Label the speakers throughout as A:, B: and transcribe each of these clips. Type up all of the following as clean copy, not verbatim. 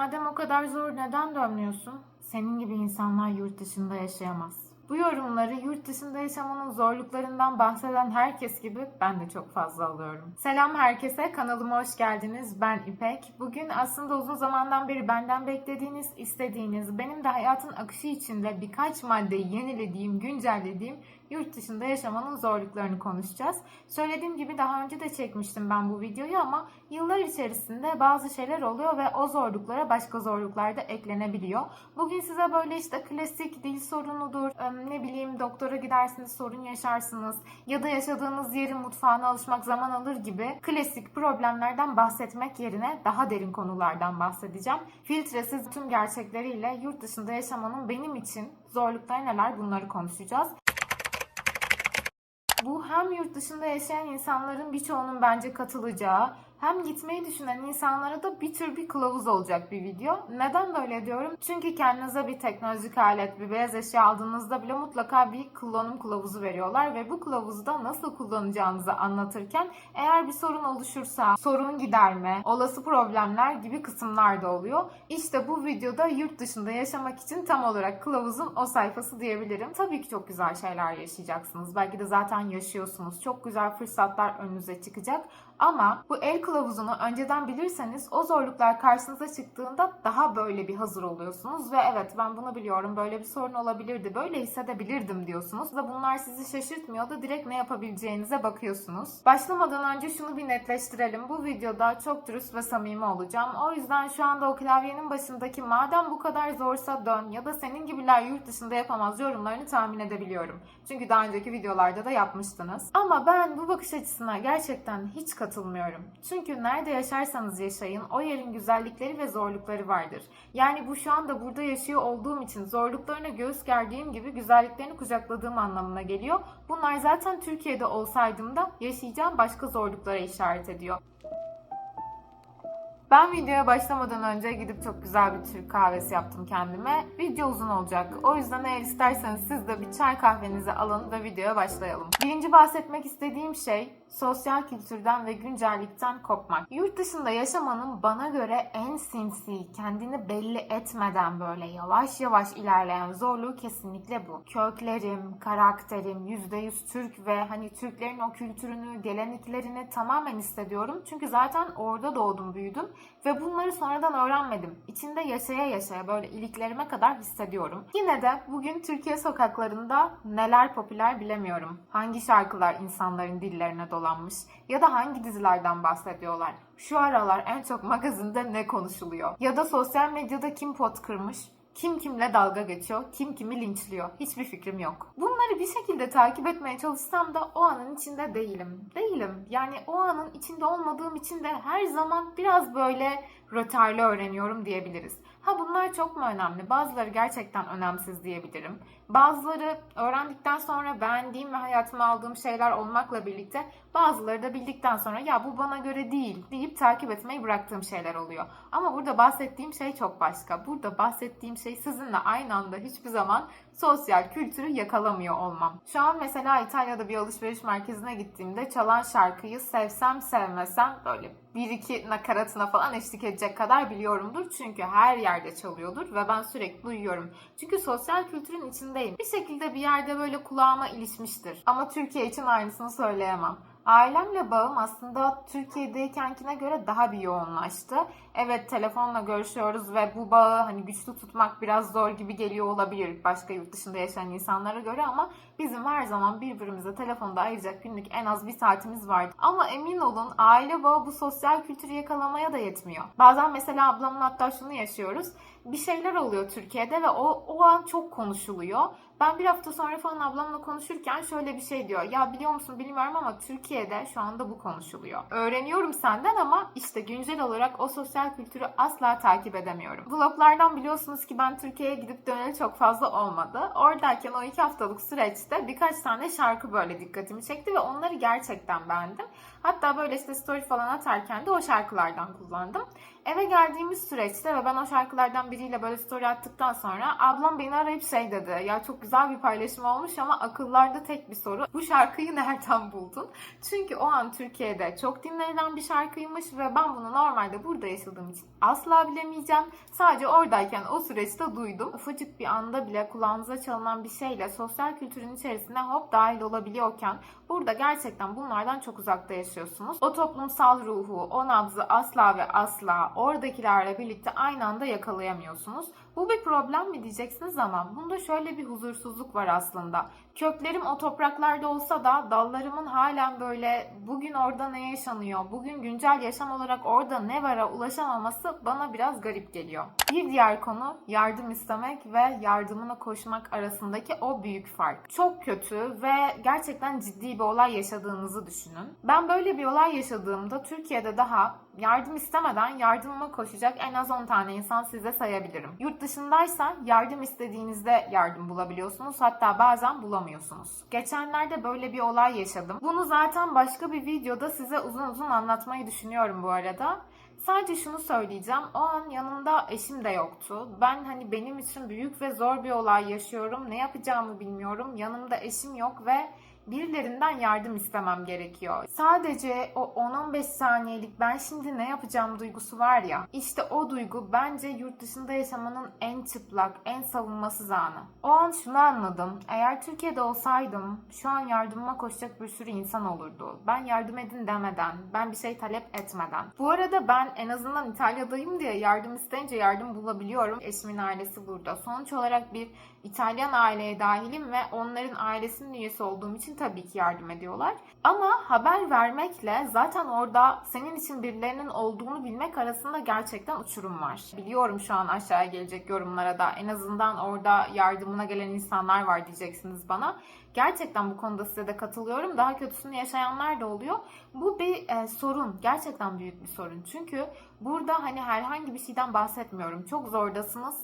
A: Madem o kadar zor neden dönmüyorsun? Senin gibi insanlar yurt dışında yaşayamaz. Bu yorumları yurt dışında yaşamanın zorluklarından bahseden herkes gibi ben de çok fazla alıyorum. Selam herkese, kanalıma hoş geldiniz. Ben İpek. Bugün aslında uzun zamandan beri benden beklediğiniz, istediğiniz, benim de hayatın akışı içinde birkaç maddeyi yenilediğim, güncellediğim yurt dışında yaşamanın zorluklarını konuşacağız. Söylediğim gibi daha önce de çekmiştim ben bu videoyu ama yıllar içerisinde bazı şeyler oluyor ve o zorluklara başka zorluklar da eklenebiliyor. Bugün size böyle işte klasik dil sorunudur, ne bileyim doktora gidersiniz sorun yaşarsınız ya da yaşadığınız yerin mutfağına alışmak zaman alır gibi klasik problemlerden bahsetmek yerine daha derin konulardan bahsedeceğim. Filtresiz tüm gerçekleriyle yurt dışında yaşamanın benim için zorlukları neler bunları konuşacağız. Bu hem yurt dışında yaşayan insanların birçoğunun bence katılacağı hem gitmeyi düşünen insanlara da bir tür bir kılavuz olacak bir video. Neden böyle diyorum? Çünkü kendinize bir teknolojik alet, bir beyaz eşya aldığınızda bile mutlaka bir kullanım kılavuzu veriyorlar ve bu kılavuzda nasıl kullanacağınızı anlatırken eğer bir sorun oluşursa sorun giderme, olası problemler gibi kısımlar da oluyor. İşte bu videoda yurt dışında yaşamak için tam olarak kılavuzun o sayfası diyebilirim. Tabii ki çok güzel şeyler yaşayacaksınız. Belki de zaten yaşıyorsunuz. Çok güzel fırsatlar önünüze çıkacak. Ama bu el kılavuzunu önceden bilirseniz o zorluklar karşınıza çıktığında daha böyle bir hazır oluyorsunuz ve evet ben bunu biliyorum, böyle bir sorun olabilirdi, böyle hissedebilirdim diyorsunuz ve bunlar sizi şaşırtmıyor da direkt ne yapabileceğinize bakıyorsunuz. Başlamadan önce şunu bir netleştirelim. Bu videoda çok dürüst ve samimi olacağım. O yüzden şu anda o klavyenin başındaki madem bu kadar zorsa dön ya da senin gibiler yurt dışında yapamaz yorumlarını tahmin edebiliyorum. Çünkü daha önceki videolarda da yapmıştınız. Ama ben bu bakış açısına gerçekten hiç katılmıyorum. Çünkü nerede yaşarsanız yaşayın o yerin güzellikleri ve zorlukları vardır. Yani bu şu anda burada yaşıyor olduğum için zorluklarına göğüs gerdiğim gibi güzelliklerini kucakladığım anlamına geliyor. Bunlar zaten Türkiye'de olsaydım da yaşayacağım başka zorluklara işaret ediyor. Ben videoya başlamadan önce gidip çok güzel bir Türk kahvesi yaptım kendime. Video uzun olacak. O yüzden eğer isterseniz siz de bir çay kahvenizi alın ve videoya başlayalım. Birinci bahsetmek istediğim şey sosyal kültürden ve güncellikten kopmak. Yurt dışında yaşamanın bana göre en sinsi, kendini belli etmeden böyle yavaş yavaş ilerleyen zorluğu kesinlikle bu. Köklerim, karakterim, %100 Türk ve hani Türklerin o kültürünü, geleneklerini tamamen hissediyorum. Çünkü zaten orada doğdum, büyüdüm. Ve bunları sonradan öğrenmedim. İçinde yaşaya yaşaya böyle iliklerime kadar hissediyorum. Yine de bugün Türkiye sokaklarında neler popüler bilemiyorum. Hangi şarkılar insanların dillerine dolanmış ya da hangi dizilerden bahsediyorlar. Şu aralar en çok magazinde ne konuşuluyor? Ya da sosyal medyada kim pot kırmış? Kim kimle dalga geçiyor, kim kimi linçliyor. Hiçbir fikrim yok. Bunları bir şekilde takip etmeye çalışsam da o anın içinde değilim. Yani o anın içinde olmadığım için de her zaman biraz böyle rötarlı öğreniyorum diyebiliriz. Bunlar çok mu önemli? Bazıları gerçekten önemsiz diyebilirim. Bazıları öğrendikten sonra beğendiğim ve hayatıma aldığım şeyler olmakla birlikte bazıları da bildikten sonra ya bu bana göre değil deyip takip etmeyi bıraktığım şeyler oluyor. Ama burada bahsettiğim şey çok başka. Burada bahsettiğim şey sizinle aynı anda hiçbir zaman sosyal kültürü yakalamıyor olmam. Şu an mesela İtalya'da bir alışveriş merkezine gittiğimde çalan şarkıyı sevsem sevmesem böyle bir iki nakaratına falan eşlik edecek kadar biliyorumdur. Çünkü her yerde çalıyordur ve ben sürekli duyuyorum. Çünkü sosyal kültürün içindeyim. Bir şekilde bir yerde böyle kulağıma ilişmiştir. Ama Türkiye için aynısını söyleyemem. Ailemle bağım aslında Türkiye'deykenkine göre daha bir yoğunlaştı. Evet telefonla görüşüyoruz ve bu bağı hani güçlü tutmak biraz zor gibi geliyor olabilir başka yurt dışında yaşayan insanlara göre ama bizim her zaman birbirimize telefonda ayıracak günlük en az bir saatimiz vardı. Ama emin olun aile bağı bu sosyal kültürü yakalamaya da yetmiyor. Bazen mesela ablamla hatta şunu yaşıyoruz. Bir şeyler oluyor Türkiye'de ve o an çok konuşuluyor. Ben bir hafta sonra falan ablamla konuşurken şöyle bir şey diyor. Ya biliyor musun bilmiyorum ama Türkiye'de şu anda bu konuşuluyor. Öğreniyorum senden ama işte güncel olarak o sosyal kültürü asla takip edemiyorum. Vloglardan biliyorsunuz ki ben Türkiye'ye gidip döneli çok fazla olmadı. Oradayken o 2 haftalık süreçte birkaç tane şarkı böyle dikkatimi çekti ve onları gerçekten beğendim. Hatta böyle işte story falan atarken de o şarkılardan kullandım. Eve geldiğimiz süreçte ve ben o şarkılardan biriyle böyle story attıktan sonra ablam beni arayıp şey dedi. Ya çok güzel bir paylaşım olmuş ama akıllarda tek bir soru. Bu şarkıyı nereden buldun? Çünkü o an Türkiye'de çok dinlenilen bir şarkıymış ve ben bunu normalde burada yaşadığım için asla bilemeyeceğim. Sadece oradayken o süreçte duydum. Ufacık bir anda bile kulağınıza çalınan bir şeyle sosyal kültürün içerisine hop dahil olabiliyorken burada gerçekten bunlardan çok uzakta yaşıyorsunuz. O toplumsal ruhu, o nabzı asla ve asla oradakilerle birlikte aynı anda yakalayamıyorsunuz. Bu bir problem mi diyeceksiniz ama bunda şöyle bir huzursuzluk var aslında. Köklerim o topraklarda olsa da dallarımın halen böyle bugün orada ne yaşanıyor, bugün güncel yaşam olarak orada ne vara ulaşamaması bana biraz garip geliyor. Bir diğer konu yardım istemek ve yardımına koşmak arasındaki o büyük fark. Çok kötü ve gerçekten ciddi bir olay yaşadığınızı düşünün. Ben böyle bir olay yaşadığımda Türkiye'de daha yardım istemeden yardımıma koşacak en az 10 tane insan size sayabilirim. Yurt dışındaysa yardım istediğinizde yardım bulabiliyorsunuz. Hatta bazen bulamıyorsunuz. Geçenlerde böyle bir olay yaşadım. Bunu zaten başka bir videoda size uzun uzun anlatmayı düşünüyorum bu arada. Sadece şunu söyleyeceğim. O an yanımda eşim de yoktu. Ben benim için büyük ve zor bir olay yaşıyorum. Ne yapacağımı bilmiyorum. Yanımda eşim yok ve birilerinden yardım istemem gerekiyor. Sadece o 10-15 saniyelik ben şimdi ne yapacağım duygusu var ya, işte o duygu bence yurt dışında yaşamanın en çıplak, en savunmasız anı. O an şunu anladım. Eğer Türkiye'de olsaydım şu an yardımıma koşacak bir sürü insan olurdu. Ben yardım edin demeden, ben bir şey talep etmeden. Bu arada ben en azından İtalya'dayım diye yardım isteyince yardım bulabiliyorum. Eşimin ailesi burada. Sonuç olarak bir İtalyan aileye dahilim ve onların ailesinin üyesi olduğum için tabii ki yardım ediyorlar. Ama haber vermekle zaten orada senin için birilerinin olduğunu bilmek arasında gerçekten uçurum var. Biliyorum şu an aşağıya gelecek yorumlara da en azından orada yardımına gelen insanlar var diyeceksiniz bana. Gerçekten bu konuda size de katılıyorum. Daha kötüsünü yaşayanlar da oluyor. Bu bir sorun. Gerçekten büyük bir sorun. Çünkü burada herhangi bir şeyden bahsetmiyorum. Çok zordasınız.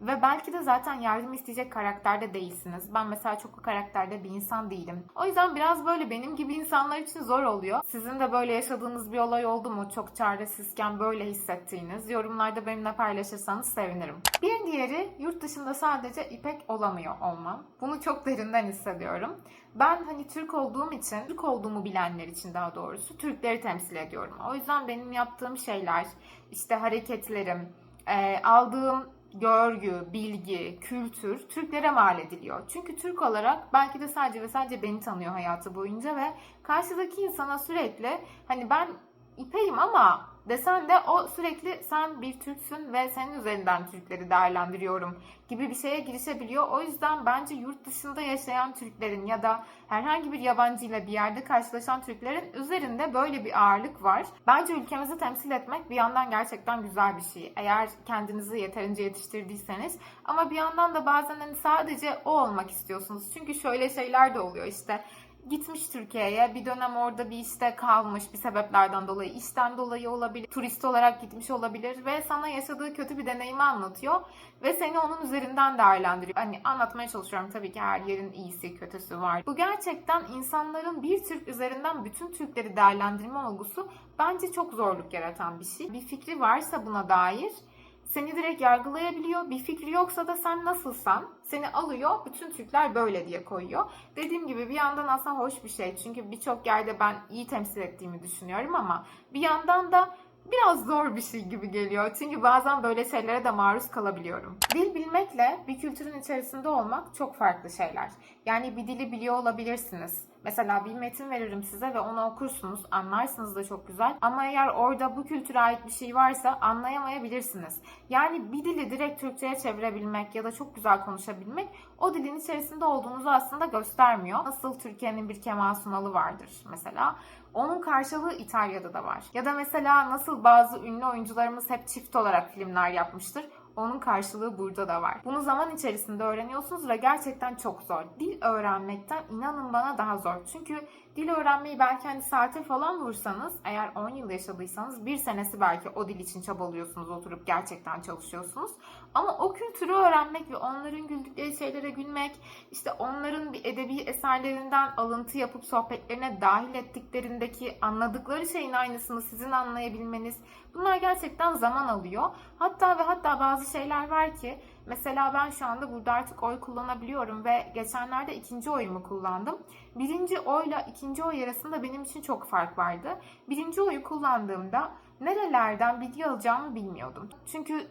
A: Ve belki de zaten yardım isteyecek karakterde değilsiniz. Ben mesela çok o karakterde bir insan değilim. O yüzden biraz böyle benim gibi insanlar için zor oluyor. Sizin de böyle yaşadığınız bir olay oldu mu? Çok çaresizken böyle hissettiğiniz. Yorumlarda benimle paylaşırsanız sevinirim. Bir diğeri yurt dışında sadece İpek olamıyor olmam. Bunu çok derinden hissediyorum. Ben Türk olduğum için, Türk olduğumu bilenler için daha doğrusu Türkleri temsil ediyorum. O yüzden benim yaptığım şeyler, işte hareketlerim, aldığım görgü, bilgi, kültür Türklere mal ediliyor. Çünkü Türk olarak belki de sadece ve sadece beni tanıyor hayatı boyunca ve karşıdaki insana sürekli ben İpek'im ama desen de o sürekli sen bir Türksün ve senin üzerinden Türkleri değerlendiriyorum gibi bir şeye girişebiliyor. O yüzden bence yurt dışında yaşayan Türklerin ya da herhangi bir yabancıyla bir yerde karşılaşan Türklerin üzerinde böyle bir ağırlık var. Bence ülkemizi temsil etmek bir yandan gerçekten güzel bir şey. Eğer kendinizi yeterince yetiştirdiyseniz. Ama bir yandan da bazen sadece o olmak istiyorsunuz. Çünkü şöyle şeyler de oluyor işte. Gitmiş Türkiye'ye, bir dönem orada bir işte kalmış bir sebeplerden dolayı, işten dolayı olabilir, turist olarak gitmiş olabilir ve sana yaşadığı kötü bir deneyimi anlatıyor ve seni onun üzerinden değerlendiriyor. Anlatmaya çalışıyorum, tabii ki her yerin iyisi kötüsü var. Bu gerçekten insanların bir Türk üzerinden bütün Türkleri değerlendirme olgusu bence çok zorluk yaratan bir şey. Bir fikri varsa buna dair seni direkt yargılayabiliyor. Bir fikri yoksa da sen nasılsan seni alıyor, bütün Türkler böyle diye koyuyor. Dediğim gibi bir yandan aslında hoş bir şey. Çünkü birçok yerde ben iyi temsil ettiğimi düşünüyorum ama bir yandan da biraz zor bir şey gibi geliyor. Çünkü bazen böyle şeylere de maruz kalabiliyorum. Dil bilmekle bir kültürün içerisinde olmak çok farklı şeyler. Yani bir dili biliyor olabilirsiniz. Mesela bir metin veririm size ve onu okursunuz, anlarsınız da çok güzel. Ama eğer orada bu kültüre ait bir şey varsa anlayamayabilirsiniz. Yani bir dili direkt Türkçe'ye çevirebilmek ya da çok güzel konuşabilmek o dilin içerisinde olduğunuzu aslında göstermiyor. Nasıl Türkiye'nin bir Kemal Sunal'ı vardır mesela. Onun karşılığı İtalya'da da var. Ya da mesela nasıl bazı ünlü oyuncularımız hep çift olarak filmler yapmıştır. Onun karşılığı burada da var. Bunu zaman içerisinde öğreniyorsunuz ve gerçekten çok zor. Dil öğrenmekten inanın bana daha zor. Çünkü dil öğrenmeyi belki hani saate falan vursanız, eğer 10 yıl yaşadıysanız 1 senesi belki o dil için çabalıyorsunuz, oturup gerçekten çalışıyorsunuz. Ama o kültürü öğrenmek ve onların güldükleri şeylere gülmek, işte onların bir edebi eserlerinden alıntı yapıp sohbetlerine dahil ettiklerindeki anladıkları şeyin aynısını sizin anlayabilmeniz, bunlar gerçekten zaman alıyor. Hatta bazı şeyler var ki, mesela ben şu anda burada artık oy kullanabiliyorum ve geçenlerde ikinci oyumu kullandım. Birinci oyla ikinci oy arasında benim için çok fark vardı. Birinci oyu kullandığımda nerelerden bilgi alacağımı bilmiyordum. Çünkü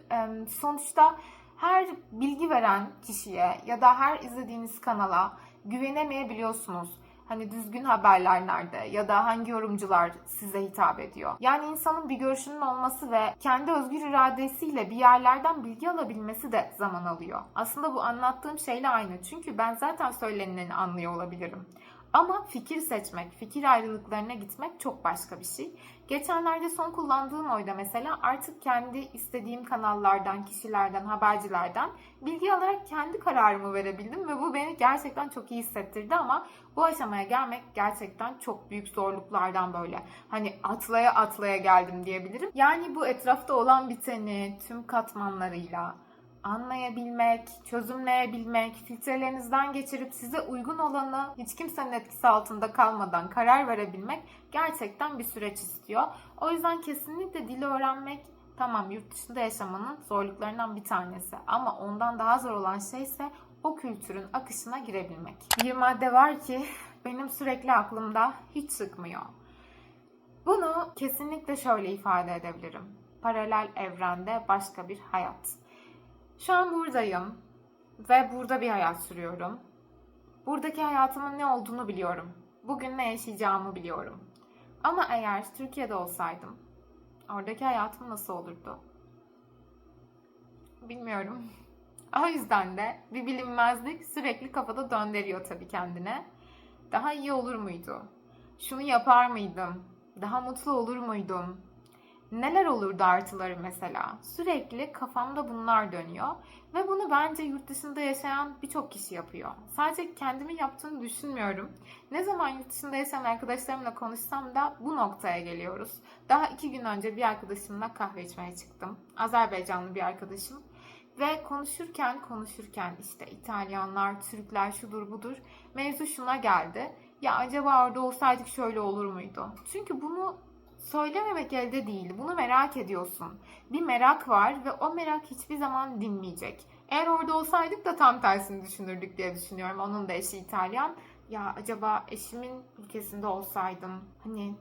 A: sonuçta her bilgi veren kişiye ya da her izlediğiniz kanala güvenemeyebiliyorsunuz. Hani düzgün haberler nerede ya da hangi yorumcular size hitap ediyor. Yani insanın bir görüşünün olması ve kendi özgür iradesiyle bir yerlerden bilgi alabilmesi de zaman alıyor. Aslında bu anlattığım şeyle aynı. Çünkü ben zaten söyleneni anlıyor olabilirim. Ama fikir seçmek, fikir ayrılıklarına gitmek çok başka bir şey. Geçenlerde son kullandığım oyda mesela artık kendi istediğim kanallardan, kişilerden, habercilerden bilgi alarak kendi kararımı verebildim ve bu beni gerçekten çok iyi hissettirdi ama bu aşamaya gelmek gerçekten çok büyük zorluklardan böyle. Hani atlaya atlaya geldim diyebilirim. Yani bu etrafta olan biteni tüm katmanlarıyla anlayabilmek, çözümleyebilmek, filtrelerinizden geçirip size uygun olanı hiç kimsenin etkisi altında kalmadan karar verebilmek gerçekten bir süreç istiyor. O yüzden kesinlikle dili öğrenmek, tamam, yurt dışında yaşamanın zorluklarından bir tanesi ama ondan daha zor olan şey ise o kültürün akışına girebilmek. Bir madde var ki benim sürekli aklımda hiç çıkmıyor. Bunu kesinlikle şöyle ifade edebilirim. Paralel evrende başka bir hayat. Şu an buradayım ve burada bir hayat sürüyorum. Buradaki hayatımın ne olduğunu biliyorum. Bugün ne yaşayacağımı biliyorum. Ama eğer Türkiye'de olsaydım, oradaki hayatım nasıl olurdu? Bilmiyorum. O yüzden de bir bilinmezlik sürekli kafada döndürüyor tabii kendine. Daha iyi olur muydu? Şunu yapar mıydım? Daha mutlu olur muydum? Neler olurdu artıları mesela? Sürekli kafamda bunlar dönüyor. Ve bunu bence yurt dışında yaşayan birçok kişi yapıyor. Sadece kendimi yaptığını düşünmüyorum. Ne zaman yurt dışında yaşayan arkadaşlarımla konuşsam da bu noktaya geliyoruz. Daha 2 gün önce bir arkadaşımla kahve içmeye çıktım. Azerbaycanlı bir arkadaşım. Ve konuşurken işte İtalyanlar, Türkler, şudur budur, mevzu şuna geldi. Ya acaba orada olsaydık şöyle olur muydu? Çünkü bunu söylememek elde değil. Bunu merak ediyorsun. Bir merak var ve o merak hiçbir zaman dinmeyecek. Eğer orada olsaydık da tam tersini düşünürdük diye düşünüyorum. Onun da eşi İtalyan. Ya acaba eşimin ülkesinde olsaydım, hani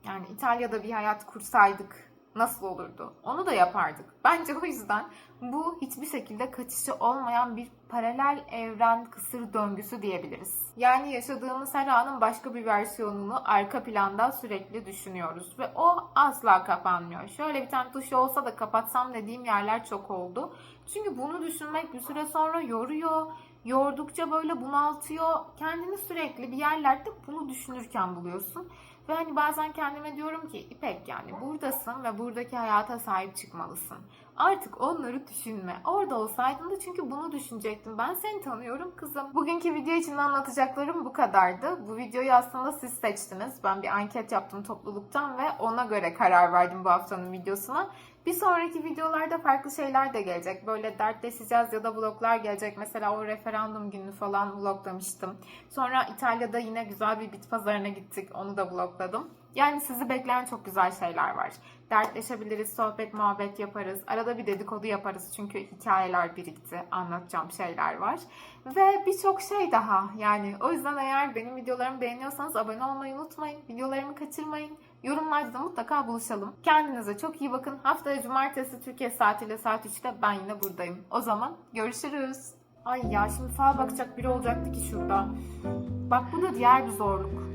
A: yani İtalya'da bir hayat kursaydık nasıl olurdu? Onu da yapardık. Bence o yüzden bu hiçbir şekilde kaçışı olmayan bir paralel evren kısır döngüsü diyebiliriz. Yani yaşadığımız her anın başka bir versiyonunu arka planda sürekli düşünüyoruz ve o asla kapanmıyor. Şöyle bir tane tuş olsa da kapatsam dediğim yerler çok oldu. Çünkü bunu düşünmek bir süre sonra yoruyor. Yordukça böyle bunaltıyor. Kendini sürekli bir yerlerde bunu düşünürken buluyorsun. Ve hani bazen kendime diyorum ki İpek, yani buradasın ve buradaki hayata sahip çıkmalısın. Artık onları düşünme. Orada olsaydın da çünkü bunu düşünecektim. Ben seni tanıyorum kızım. Bugünkü video için anlatacaklarım bu kadardı. Bu videoyu aslında siz seçtiniz. Ben bir anket yaptım topluluktan ve ona göre karar verdim bu haftanın videosuna. Bir sonraki videolarda farklı şeyler de gelecek. Böyle dertleşeceğiz ya da vloglar gelecek. Mesela o referandum günü falan vloglamıştım. Sonra İtalya'da yine güzel bir bit pazarına gittik. Onu da vlogladım. Yani sizi bekleyen çok güzel şeyler var. Dertleşebiliriz, sohbet, muhabbet yaparız. Arada bir dedikodu yaparız çünkü hikayeler birikti. Anlatacağım şeyler var. Ve birçok şey daha. Yani o yüzden eğer benim videolarımı beğeniyorsanız abone olmayı unutmayın. Videolarımı kaçırmayın. Yorumlarda da mutlaka buluşalım. Kendinize çok iyi bakın. Haftaya cumartesi Türkiye saatiyle saat 3'te ben yine buradayım. O zaman görüşürüz. Ay ya, şimdi fal bakacak biri olacaktı ki şurada. Bak, bu da diğer bir zorluk.